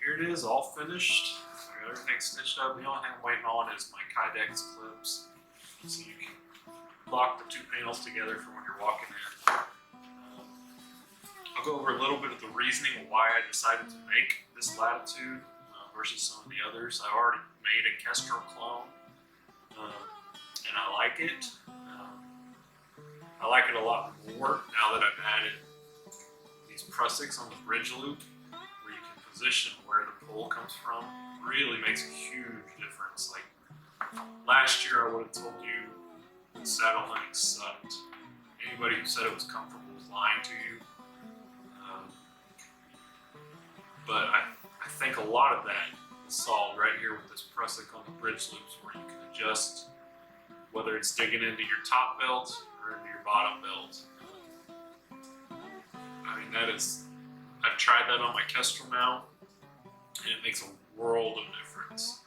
here it is, all finished. I got everything stitched up. The only thing I'm waiting on is my Kydex clips, so you can lock the two panels together for when you're walking in. I'll go over a little bit of the reasoning why I decided to make this Latitude versus some of the others. I already made a Kestrel clone, and I like it. I like it a lot more now that I've added these prussiks on the bridge loop, where you can position where the pull comes from. Really makes a huge difference. Like last year, I would have told you the saddle hunting sucked. Anybody who said it was comfortable was lying to you. But I think a lot of that is solved right here with this prussik on the bridge loops, where you can adjust whether it's digging into your top belt or into your bottom belt. I mean, I've tried that on my Kestrel now, and it makes a world of difference.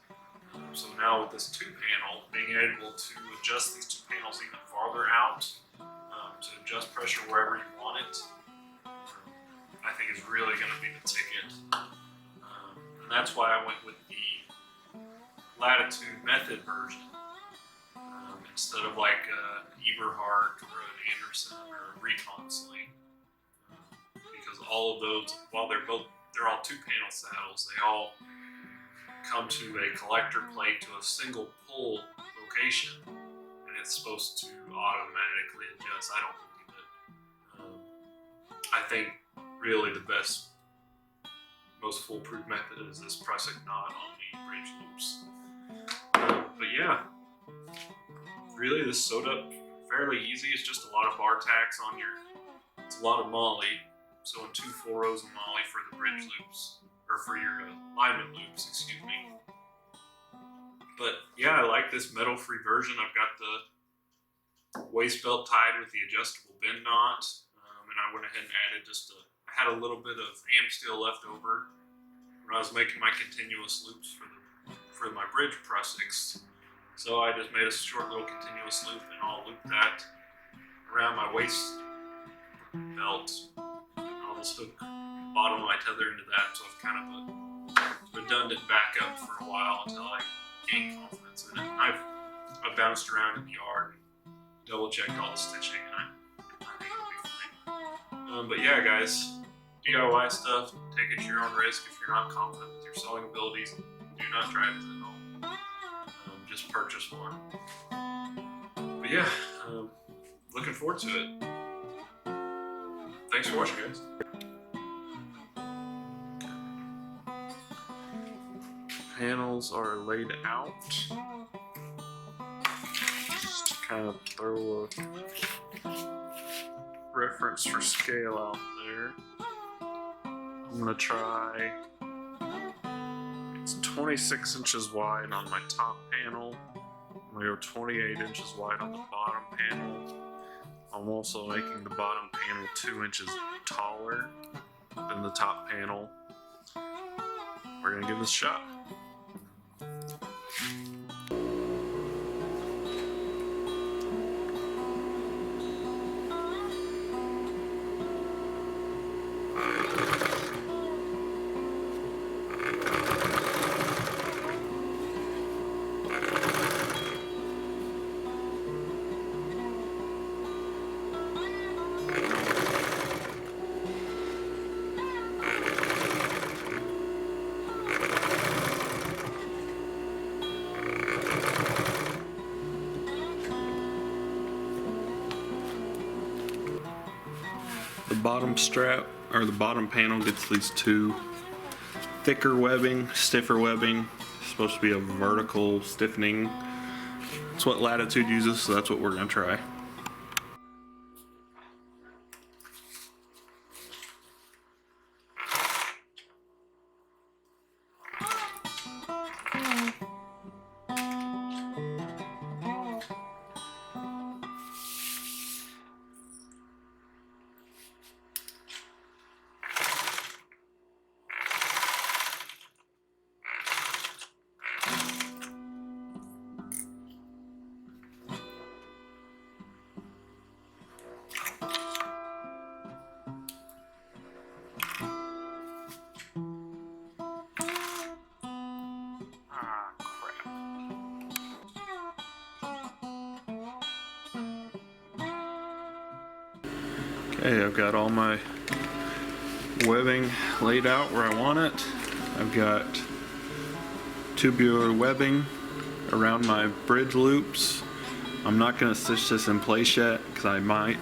So now with this two panel, being able to adjust these two panels even farther out, to adjust pressure wherever you want it, I think is really going to be the ticket. And that's why I went with the Latitude Method version, instead of like an Eberhard or an Anderson or a Recon sling. Because all of those, while they're all two panel saddles, they all come to a collector plate to a single pull location, and it's supposed to automatically adjust. I don't believe it. I think really the best, most foolproof method is this prussic knot on the bridge loops. But yeah, really this sewed up fairly easy. It's just a lot of bar tacks on it's a lot of molly. So in 2 full rows of molly for the bridge loops, or for your alignment loops, excuse me. But yeah, I like this metal-free version. I've got the waist belt tied with the adjustable bend knot, and I went ahead and added I had a little bit of amp steel left over when I was making my continuous loops for my bridge prussiks. So I just made a short little continuous loop, and I'll loop that around my waist belt. I'll just hook the bottom of my tether into that, so it's kind of a redundant backup for a while until I gain confidence in it. And I've bounced around in the yard and double checked all the stitching, and I think it'll be fine. But yeah, guys, DIY stuff, take it to your own risk. If you're not confident with your sewing abilities, do not try it at home. Just purchase one. But yeah, looking forward to it. Thanks for watching, guys. Panels are laid out. Just to kind of throw a reference for scale out there. I'm gonna try, it's 26 inches wide on my top panel. I'm gonna go 28 inches wide on the bottom panel. I'm also making the bottom panel 2 inches taller than the top panel. We're gonna give this a shot. The bottom strap, or the bottom panel, gets these two thicker webbing, stiffer webbing. It's supposed to be a vertical stiffening. That's what Latitude uses, so that's what we're gonna try. Hey, I've got all my webbing laid out where I want it. I've got tubular webbing around my bridge loops. I'm not going to stitch this in place yet because I might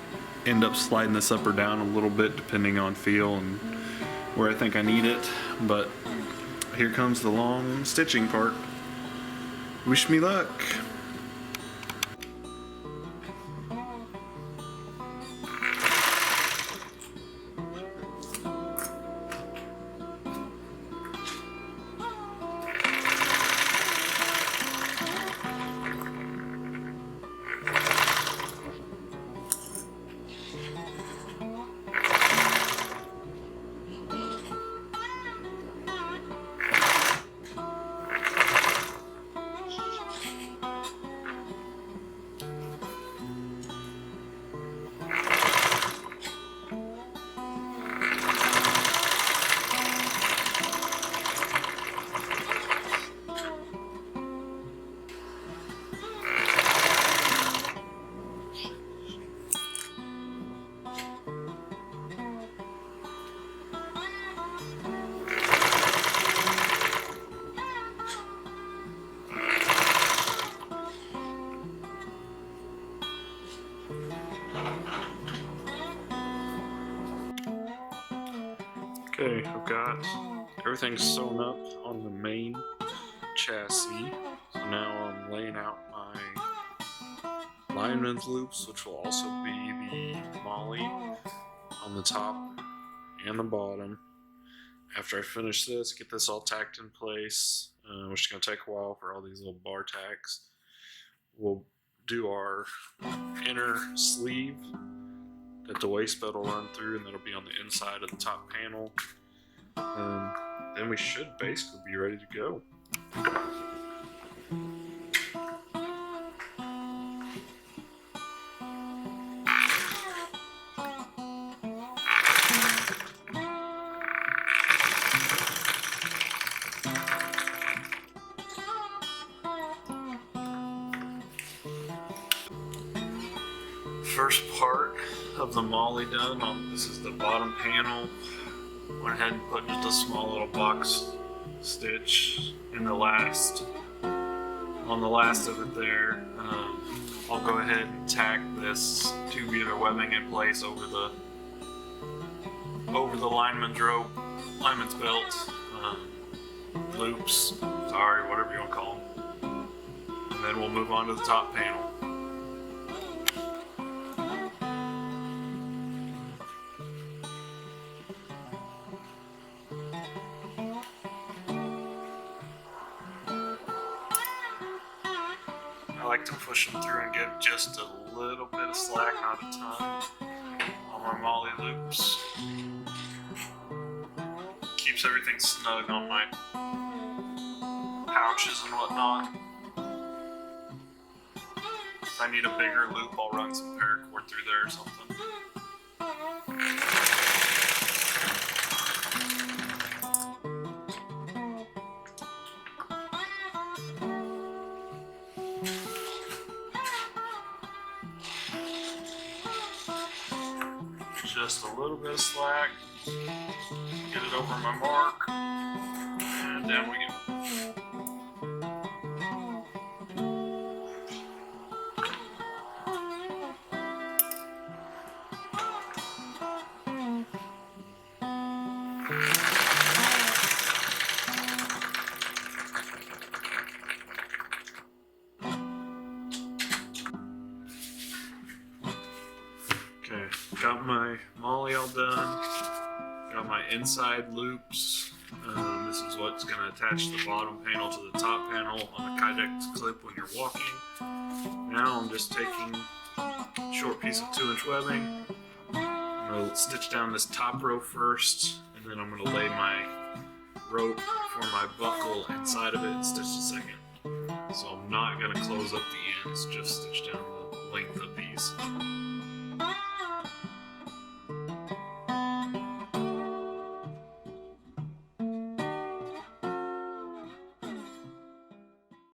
end up sliding this up or down a little bit depending on feel and where I think I need it. But here comes the long stitching part. Wish me luck. Okay, I've got everything sewn up on the main chassis. So now I'm laying out my lineman's loops, which will also be the molly on the top and the bottom. After I finish this, get this all tacked in place, which is going to take a while for all these little bar tacks. We'll do our inner sleeve that the waist belt will run through, and that'll be on the inside of the top panel. Then we should basically be ready to go. First part of the molly done. This is the bottom panel. Went ahead and put just a small little box stitch in the last, on the last of it there. I'll go ahead and tack this tubular webbing in place over the lineman's rope, lineman's belt, loops, sorry, whatever you want to call them. And then we'll move on to the top panel. I like to push them through and give just a little bit of slack, not a ton, on my molly loops. Keeps everything snug on my pouches and whatnot. If I need a bigger loop, I'll run some paracord through there or something. Just a little bit of slack, get it over my mark, and down we go. Okay, got my molly all done, got my inside loops. This is what's going to attach the bottom panel to the top panel on the Kydex clip when you're walking. Now I'm just taking a short piece of 2-inch webbing. I'm going to stitch down this top row first, and then I'm going to lay my rope for my buckle inside of it and stitch the second. So I'm not going to close up the ends, just stitch down the length of these.